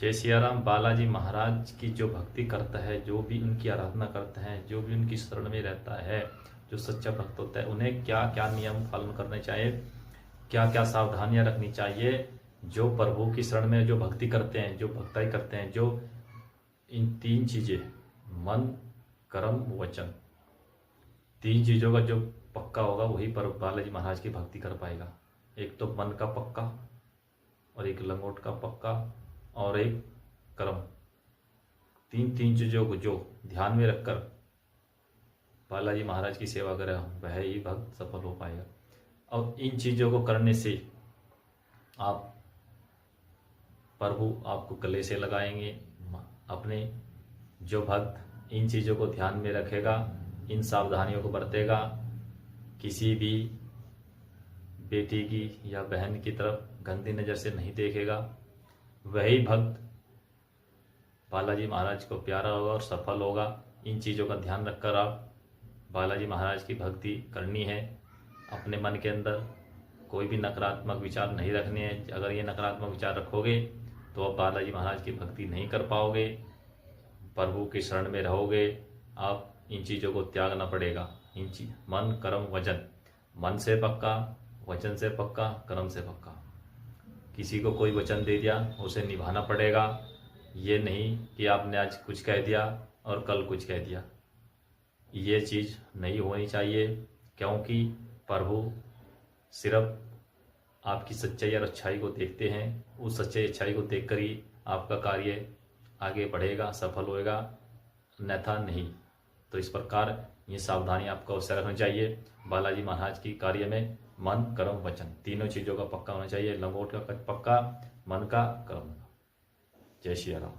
जय सिया राम। बालाजी महाराज की जो भक्ति करता है, जो भी उनकी आराधना करते हैं, जो भी उनकी शरण में रहता है, जो सच्चा भक्त होता है, उन्हें क्या क्या नियम पालन करने चाहिए, क्या क्या सावधानियां रखनी चाहिए। जो प्रभु की शरण में जो भक्ति करते हैं, जो भक्ताई करते हैं, जो इन तीन चीजें मन कर्म वचन, तीन चीजों का जो पक्का होगा वही पर बालाजी महाराज की भक्ति कर पाएगा। एक तो मन का पक्का, और एक लंगोट का पक्का, और एक कर्म। तीन तीन चीजों को जो ध्यान में रखकर बालाजी महाराज की सेवा करे, वह ही भक्त सफल हो पाएगा। और इन चीजों को करने से आप प्रभु आपको गले से लगाएंगे। अपने जो भक्त इन चीजों को ध्यान में रखेगा, इन सावधानियों को बरतेगा, किसी भी बेटी की या बहन की तरफ गंदी नजर से नहीं देखेगा, वही भक्त बालाजी महाराज को प्यारा होगा और सफल होगा। इन चीज़ों का ध्यान रखकर आप बालाजी महाराज की भक्ति करनी है। अपने मन के अंदर कोई भी नकारात्मक विचार नहीं रखने हैं। अगर ये नकारात्मक विचार रखोगे तो आप बालाजी महाराज की भक्ति नहीं कर पाओगे, प्रभु की शरण में रहोगे। आप इन चीज़ों को त्यागना पड़ेगा। मन कर्म वचन, मन से पक्का, वचन से पक्का, कर्म से पक्का। किसी को कोई वचन दे दिया, उसे निभाना पड़ेगा। ये नहीं कि आपने आज कुछ कह दिया और कल कुछ कह दिया। ये चीज़ नहीं होनी चाहिए, क्योंकि प्रभु सिर्फ आपकी सच्चाई और अच्छाई को देखते हैं। उस सच्चाई अच्छाई को देखकर ही आपका कार्य आगे बढ़ेगा, सफल होएगा, अन्यथा नहीं। तो इस प्रकार ये सावधानी आपको अवश्य रखनी चाहिए। बालाजी महाराज की कार्य में मन कर्म वचन तीनों चीज़ों का पक्का होना चाहिए। लंगोट का पक्का, मन का, कर्म का। जय श्री राम।